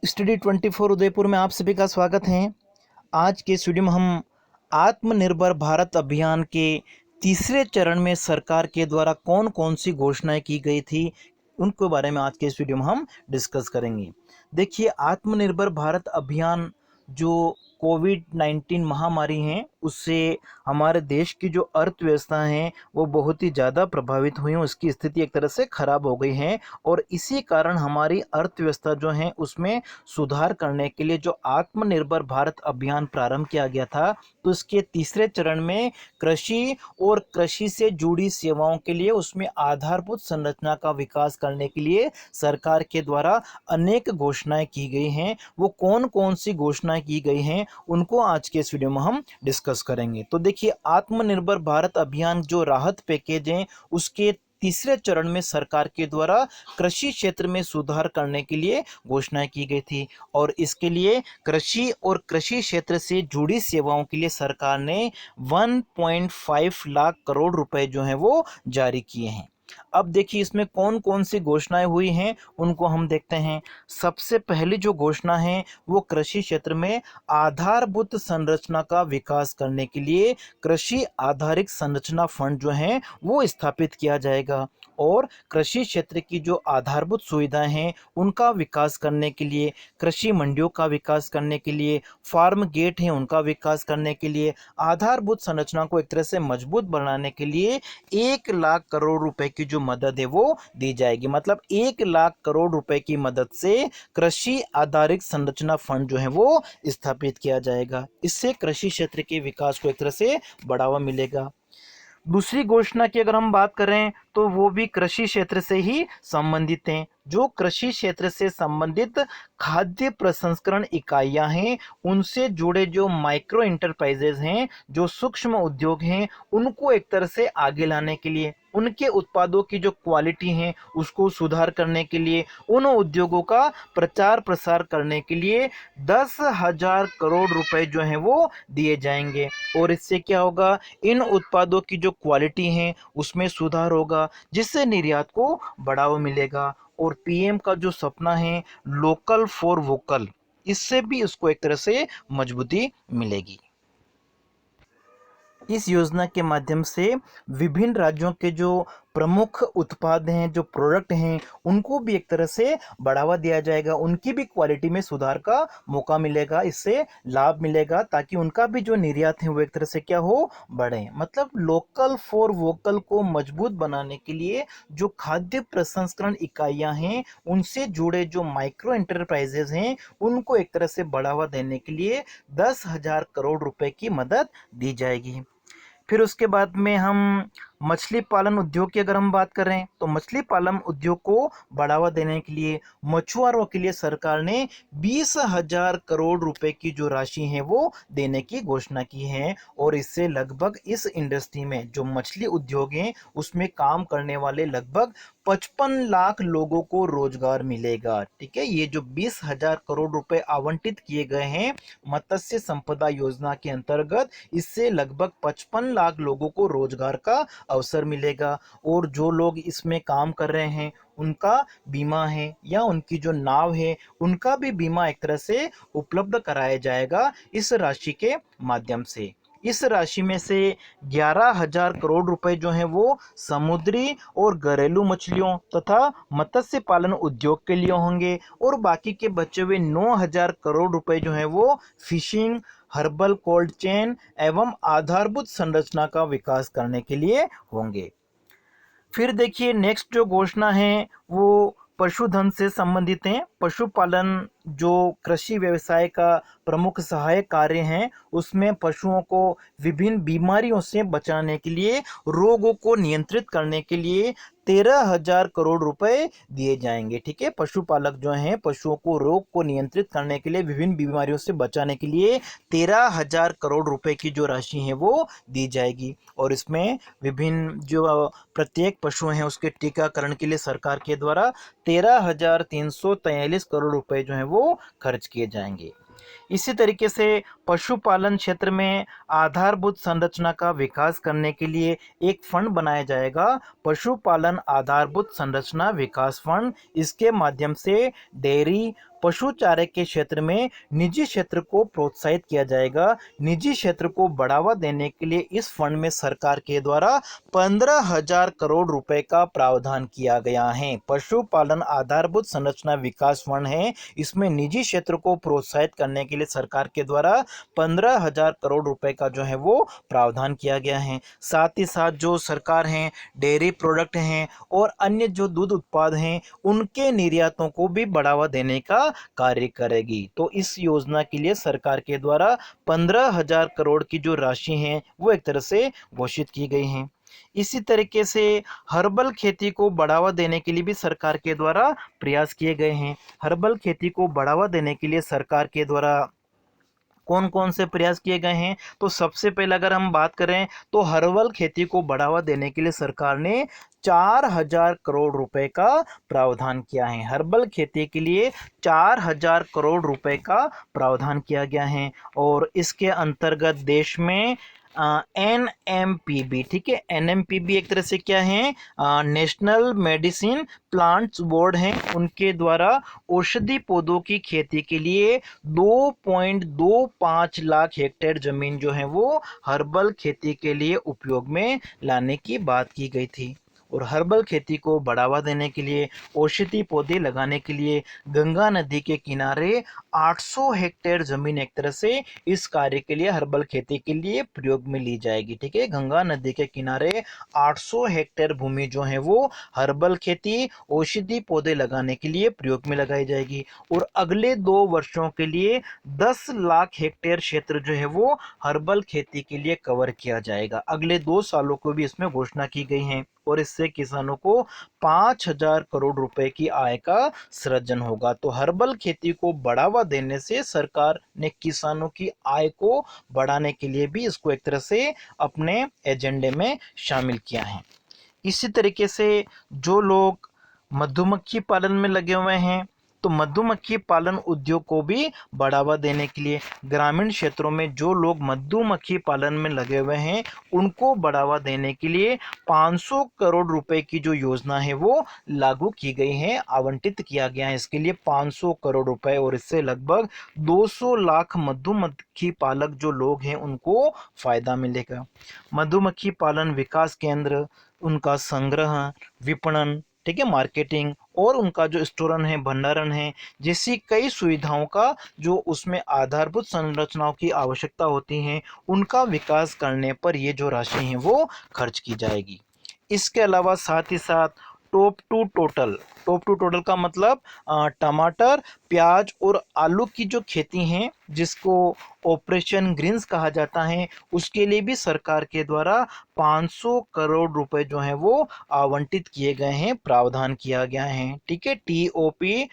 Study 24 Udaipur में आप सभी का स्वागत है। आज के इस वीडियो में हम आत्मनिर्भर भारत अभियान के तीसरे चरण में सरकार के द्वारा कौन कौन सी घोषणाएं की गई थी उनके बारे में आज के इस वीडियो में हम डिस्कस करेंगे। देखिए, आत्मनिर्भर भारत अभियान जो कोविड-19 महामारी है उससे हमारे देश की जो अर्थव्यवस्था है वो बहुत ही ज़्यादा प्रभावित हुई है, उसकी स्थिति एक तरह से खराब हो गई है। और इसी कारण हमारी अर्थव्यवस्था जो है उसमें सुधार करने के लिए जो आत्मनिर्भर भारत अभियान प्रारंभ किया गया था, तो इसके तीसरे चरण में कृषि और कृषि से जुड़ी सेवाओं के लिए उसमें आधारभूत संरचना का विकास करने के लिए सरकार के द्वारा अनेक घोषणाएं की गई हैं। वो कौन कौन सी घोषणाएं की गई हैं उनको आज के इस वीडियो में हम डिस्कस करेंगे। तो देखिए, आत्मनिर्भर भारत अभियान जो राहत पैकेज हैं उसके तीसरे चरण में सरकार के द्वारा कृषि क्षेत्र में सुधार करने के लिए घोषणाएं की गई थी। और इसके लिए कृषि और कृषि क्षेत्र से जुड़ी सेवाओं के लिए सरकार ने 1.5 लाख करोड़ रुपए जो हैं वो जारी किए हैं। अब देखिए, इसमें कौन कौन सी घोषणाएं हुई हैं उनको हम देखते हैं। सबसे पहली जो घोषणा है वो कृषि क्षेत्र में आधारभूत संरचना का विकास करने के लिए कृषि आधारित संरचना फंड जो है वो स्थापित किया जाएगा। और कृषि क्षेत्र की जो आधारभूत सुविधाएं हैं उनका विकास करने के लिए, कृषि मंडियों का विकास करने के लिए, फार्म गेट हैं उनका विकास करने के लिए, आधारभूत संरचना को एक तरह से मजबूत बनाने के लिए 1 लाख करोड़ रुपए की जो मदद है वो दी जाएगी। मतलब 1 लाख करोड़ रुपए की मदद से कृषि आधारित संरचना फंड जो है वो स्थापित किया जाएगा। इससे कृषि क्षेत्र के विकास को एक तरह से बढ़ावा मिलेगा। दूसरी घोषणा की अगर हम बात करें तो वो भी कृषि क्षेत्र से ही संबंधित हैं। जो कृषि क्षेत्र से संबंधित खाद्य प्रसंस्करण इकाइयां हैं उनसे जुड़े जो माइक्रो इंटरप्राइजेज हैं, जो सूक्ष्म उद्योग हैं, उनको एक तरह से आगे लाने के लिए, उनके उत्पादों की जो क्वालिटी है उसको सुधार करने के लिए, उन उद्योगों का प्रचार प्रसार करने के लिए 10,000 करोड़ रुपए जो हैं वो दिए जाएंगे। और इससे क्या होगा, इन उत्पादों की जो क्वालिटी है उसमें सुधार होगा, जिससे निर्यात को बढ़ावा मिलेगा। और पीएम का जो सपना है लोकल फॉर वोकल, इससे भी उसको एक तरह से मजबूती मिलेगी। इस योजना के माध्यम से विभिन्न राज्यों के जो प्रमुख उत्पाद हैं, जो प्रोडक्ट हैं, उनको भी एक तरह से बढ़ावा दिया जाएगा, उनकी भी क्वालिटी में सुधार का मौका मिलेगा, इससे लाभ मिलेगा ताकि उनका भी जो निर्यात है वो एक तरह से क्या हो, बढ़े। मतलब लोकल फॉर वोकल को मजबूत बनाने के लिए जो खाद्य प्रसंस्करण इकाइयां हैं उनसे जुड़े जो माइक्रो एंटरप्राइजेज हैं उनको एक तरह से बढ़ावा देने के लिए 10,000 करोड़ रुपए की मदद दी जाएगी। फिर उसके बाद में हम मछली पालन उद्योग की अगर हम बात करें तो मछली पालन उद्योग को बढ़ावा देने के लिए मछुआरों के लिए सरकार ने 20,000 करोड़ रुपए की जो राशि है वो देने की घोषणा की है। और इससे लगभग इस इंडस्ट्री में जो मछली उद्योग है उसमें काम करने वाले लगभग 55 लाख लोगों को रोजगार मिलेगा। ठीक है, ये जो 20,000 करोड़ रुपए आवंटित किए गए हैं मत्स्य संपदा योजना के अंतर्गत, इससे लगभग 55 लाख लोगों को रोजगार का अवसर मिलेगा। और जो लोग इसमें काम कर रहे हैं उनका बीमा है या उनकी जो नाव है उनका भी बीमा एक तरह से उपलब्ध कराया जाएगा इस राशि के माध्यम से। इस राशि में से 11,000 करोड़ रुपए जो हैं वो समुद्री और घरेलू मछलियों तथा मत्स्य पालन उद्योग के लिए होंगे। और बाकी के बचे हुए 9,000 करोड़ रुपए जो हैं वो फिशिंग, हर्बल कोल्ड चेन एवं आधारभूत संरचना का विकास करने के लिए होंगे। फिर देखिए, नेक्स्ट जो घोषणा है वो पशुधन से संबंधित है। पशुपालन जो कृषि व्यवसाय का प्रमुख सहायक कार्य है उसमें पशुओं को विभिन्न बीमारियों से बचाने के लिए, रोगों को नियंत्रित करने के लिए 13,000 करोड़ रुपए दिए जाएंगे। ठीक है, पशुपालक जो हैं पशुओं को रोग को नियंत्रित करने के लिए, विभिन्न बीमारियों से बचाने के लिए 13,000 करोड़ रुपए की जो राशि है वो दी जाएगी। और इसमें विभिन्न जो प्रत्येक पशु हैं उसके टीकाकरण के लिए सरकार के द्वारा 13,343 करोड़ रुपए जो हैं वो खर्च किए जाएंगे। इसी तरीके से पशुपालन क्षेत्र में आधारभूत संरचना का विकास करने के लिए एक फंड बनाया जाएगा, पशुपालन आधारभूत संरचना विकास फंड। इसके माध्यम से डेयरी, पशु चारे के क्षेत्र में निजी क्षेत्र को प्रोत्साहित किया जाएगा। निजी क्षेत्र को बढ़ावा देने के लिए इस फंड में सरकार के द्वारा 15,000 करोड़ रुपए का प्रावधान किया गया है। पशुपालन आधारभूत संरचना विकास फंड है। इसमें निजी क्षेत्र को प्रोत्साहित करने के लिए सरकार के द्वारा 15,000 करोड़ रुपए का जो है वो प्रावधान किया गया है। साथ ही साथ जो सरकार है डेयरी प्रोडक्ट हैं और अन्य जो दूध उत्पाद हैं उनके निर्यातों को भी बढ़ावा देने का कार्य करेगी। तो इस योजना के लिए सरकार के द्वारा 15,000 करोड़ की जो राशि है वो एक तरह से घोषित की गई है। इसी तरीके से हर्बल खेती को बढ़ावा देने के लिए भी सरकार के द्वारा प्रयास किए गए हैं। हर्बल खेती को बढ़ावा देने के लिए सरकार के द्वारा कौन कौन से प्रयास किए गए हैं, तो सबसे पहले अगर हम बात करें तो हर्बल खेती को बढ़ावा देने के लिए सरकार ने 4,000 करोड़ रुपए का प्रावधान किया है। हर्बल खेती के लिए 4,000 करोड़ रुपए का प्रावधान किया गया है और इसके अंतर्गत देश में NMPB, ठीक है, NMPB एक तरह से क्या है, नेशनल मेडिसिन प्लांट्स बोर्ड है, उनके द्वारा औषधि पौधों की खेती के लिए 2.25 लाख हेक्टेयर जमीन जो है वो हर्बल खेती के लिए उपयोग में लाने की बात की गई थी। और हर्बल खेती को बढ़ावा देने के लिए औषधि पौधे लगाने के लिए गंगा नदी के किनारे 800 हेक्टेयर जमीन एक तरह से इस कार्य के लिए हर्बल खेती के लिए प्रयोग में ली जाएगी। ठीक है, गंगा नदी के किनारे 800 हेक्टेयर भूमि जो है वो हर्बल खेती औषधि पौधे लगाने के लिए प्रयोग में लगाई जाएगी। और अगले 2 वर्षों के लिए 10 लाख हेक्टेयर क्षेत्र जो है वो हर्बल खेती के लिए कवर किया जाएगा। अगले 2 सालों को भी इसमें घोषणा की गई है और इससे किसानों को 5,000 करोड़ रुपए की आय का सृजन होगा। तो हर्बल खेती को बढ़ावा देने से सरकार ने किसानों की आय को बढ़ाने के लिए भी इसको एक तरह से अपने एजेंडे में शामिल किया है। इसी तरीके से जो लोग मधुमक्खी पालन में लगे हुए हैं तो मधुमक्खी पालन उद्योग को भी बढ़ावा देने के लिए ग्रामीण क्षेत्रों में जो लोग मधुमक्खी पालन में लगे हुए हैं उनको बढ़ावा देने के लिए 500 करोड़ रुपए की जो योजना है वो लागू की गई है, आवंटित किया गया है इसके लिए 500 करोड़ रुपए और इससे लगभग 200 लाख मधुमक्खी पालक जो लोग हैं उनको फायदा मिलेगा। मधुमक्खी पालन विकास केंद्र, उनका संग्रह, विपणन, ठीक है, मार्केटिंग और उनका जो स्टोरन है, भंडारण है, जैसी कई सुविधाओं का जो उसमें आधारभूत संरचनाओं की आवश्यकता होती है उनका विकास करने पर ये जो राशि है वो खर्च की जाएगी। इसके अलावा साथ ही साथ टॉप टू टोटल का मतलब टमाटर, प्याज और आलू की जो खेती है जिसको ऑपरेशन ग्रीन्स कहा जाता है उसके लिए भी सरकार के द्वारा 500 करोड़ रुपए जो है वो आवंटित किए गए हैं, प्रावधान किया गया है। ठीक है, TOP,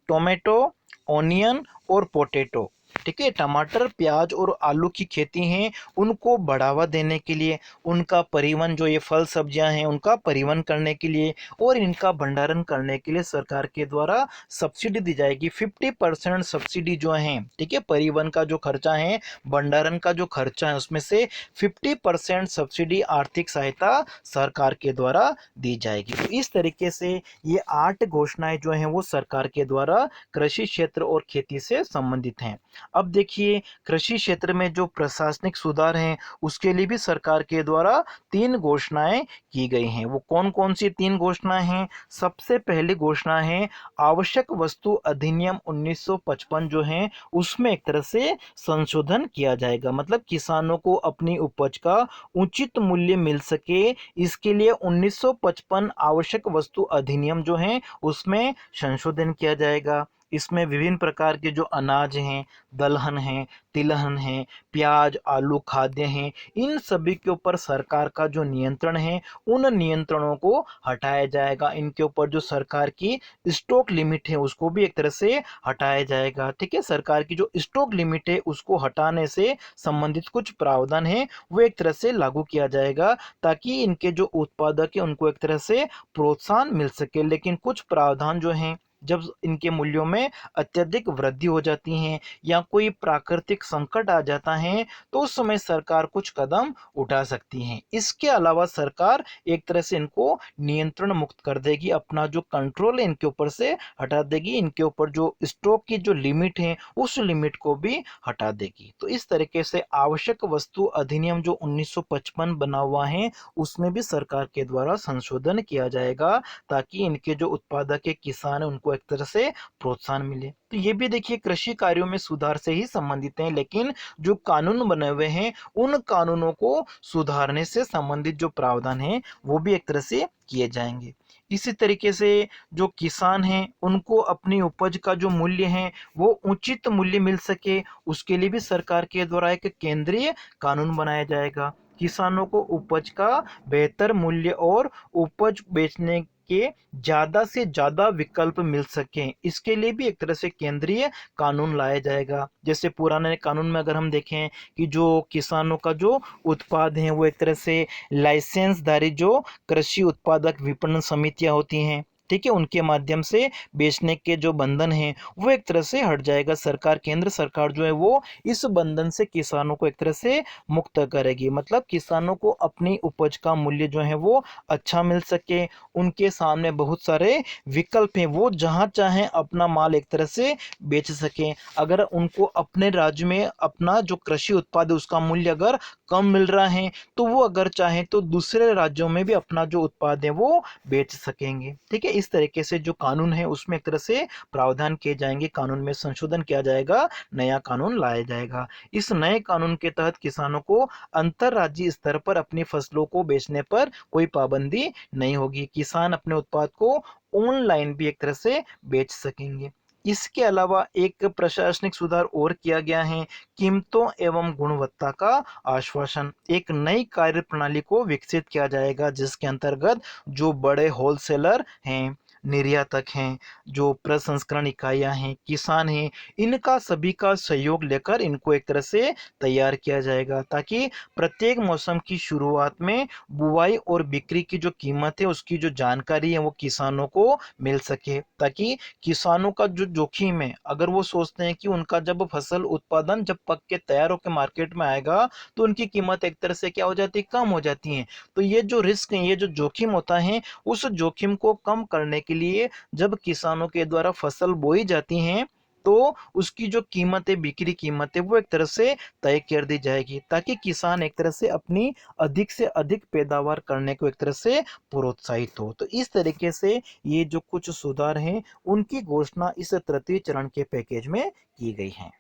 टोमेटो, ऑनियन और पोटैटो, ठीक है, टमाटर, प्याज और आलू की खेती हैं उनको बढ़ावा देने के लिए, उनका परिवहन, जो ये फल सब्जियां हैं उनका परिवहन करने के लिए और इनका भंडारण करने के लिए सरकार के द्वारा सब्सिडी दी जाएगी। 50% सब्सिडी जो है, ठीक है, परिवहन का जो खर्चा है, भंडारण का जो खर्चा है उसमें से 50% सब्सिडी आर्थिक सहायता सरकार के द्वारा दी जाएगी। तो इस तरीके से ये 8 घोषणाएं जो हैं वो सरकार के द्वारा कृषि क्षेत्र और खेती से संबंधित हैं। अब देखिए कृषि क्षेत्र में जो प्रशासनिक सुधार हैं उसके लिए भी सरकार के द्वारा 3 घोषणाएं की गई हैं। वो कौन कौन सी 3 घोषणाएं हैं? सबसे पहली घोषणा है आवश्यक वस्तु अधिनियम 1955 जो है उसमें एक तरह से संशोधन किया जाएगा, मतलब किसानों को अपनी उपज का उचित मूल्य मिल सके इसके लिए 1955 आवश्यक वस्तु अधिनियम जो है उसमें संशोधन किया जाएगा। इसमें विभिन्न प्रकार के जो अनाज हैं, दलहन हैं, तिलहन हैं, प्याज, आलू, खाद्य हैं, इन सभी के ऊपर सरकार का जो नियंत्रण है उन नियंत्रणों को हटाया जाएगा। इनके ऊपर जो सरकार की स्टॉक लिमिट है उसको भी एक तरह से हटाया जाएगा। ठीक है, सरकार की जो स्टॉक लिमिट है उसको हटाने से संबंधित कुछ प्रावधान है वो एक तरह से लागू किया जाएगा ताकि इनके जो उत्पादक है उनको एक तरह से प्रोत्साहन मिल सके। लेकिन कुछ प्रावधान जो हैं जब इनके मूल्यों में अत्यधिक वृद्धि हो जाती है या कोई प्राकृतिक संकट आ जाता है, तो उस समय सरकार कुछ कदम उठा सकती है। इसके अलावा सरकार एक तरह से इनको नियंत्रण मुक्त कर देगी, अपना जो कंट्रोल है इनके ऊपर से हटा देगी, इनके ऊपर जो स्टॉक की जो लिमिट है उस लिमिट को भी हटा देगी। तो इस तरीके से आवश्यक वस्तु अधिनियम जो 1955 बना हुआ है, उसमें भी सरकार के द्वारा संशोधन किया जाएगा, ताकि इनके जो उत्पादक है किसान है उनको एक तरह से प्रोत्साहन मिले। तो ये भी देखिए कृषि कार्यों में सुधार से ही संबंधित हैं, लेकिन जो कानून बने हुए हैं उन कानूनों को सुधारने से संबंधित जो प्रावधान है वो भी एक तरह से किए जाएंगे। इसी तरीके से जो किसान हैं उनको अपनी उपज का जो मूल्य है वो उचित मूल्य मिल सके, उसके लिए भी सरकार के द्वारा एक केंद्रीय कानून बनाया जाएगा। किसानों को उपज का बेहतर मूल्य और उपज बेचने के ज़्यादा से ज़्यादा विकल्प मिल सकें, इसके लिए भी एक तरह से केंद्रीय कानून लाया जाएगा। जैसे पुराने कानून में अगर हम देखें कि जो किसानों का जो उत्पाद है वो एक तरह से लाइसेंसधारी जो कृषि उत्पादक विपणन समितियां होती हैं, ठीक है, उनके माध्यम से बेचने के जो बंधन है वो एक तरह से हट जाएगा। सरकार, केंद्र सरकार जो है वो इस बंधन से किसानों को एक तरह से मुक्त करेगी, मतलब किसानों को अपनी उपज का मूल्य जो है वो अच्छा मिल सके, उनके सामने बहुत सारे विकल्प हैं, वो जहाँ चाहें अपना माल एक तरह से बेच सकें। अगर उनको अपने राज्य में अपना जो कृषि उत्पाद है उसका मूल्य अगर कम मिल रहा है, तो वो अगर चाहें तो दूसरे राज्यों में भी अपना जो उत्पाद है वो बेच सकेंगे। ठीक है, इस तरीके से जो कानून है उसमें एक तरह से प्रावधान किए जाएंगे, कानून में संशोधन किया जाएगा, नया कानून लाया जाएगा। इस नए कानून के तहत किसानों को अंतर्राज्यीय स्तर पर अपनी फसलों को बेचने पर कोई पाबंदी नहीं होगी। किसान अपने उत्पाद को ऑनलाइन भी एक तरह से बेच सकेंगे। इसके अलावा एक प्रशासनिक सुधार और किया गया है, कीमतों एवं गुणवत्ता का आश्वासन। एक नई कार्य प्रणाली को विकसित किया जाएगा जिसके अंतर्गत जो बड़े होलसेलर हैं, निर्यातक हैं, जो प्रसंस्करण इकाइयां हैं, किसान हैं, इनका सभी का सहयोग लेकर इनको एक तरह से तैयार किया जाएगा, ताकि प्रत्येक मौसम की शुरुआत में बुवाई और बिक्री की जो कीमत है उसकी जो जानकारी है वो किसानों को मिल सके, ताकि किसानों का जो जोखिम है, अगर वो सोचते हैं कि उनका जब फसल उत्पादन जब पक के तैयार होकर मार्केट में आएगा तो उनकी कीमत एक तरह से क्या हो जाती है, कम हो जाती है। तो ये जो रिस्क है, ये जो जोखिम होता है, उस जोखिम को कम करने के लिए जब किसानों के द्वारा फसल बोई जाती हैं तो उसकी जो कीमत है, बिक्री कीमत है, वो एक तरह से तय कर दी जाएगी, ताकि किसान एक तरह से अपनी अधिक से अधिक पैदावार करने को एक तरह से प्रोत्साहित हो। तो इस तरीके से ये जो कुछ सुधार हैं उनकी घोषणा इस तृतीय चरण के पैकेज में की गई है।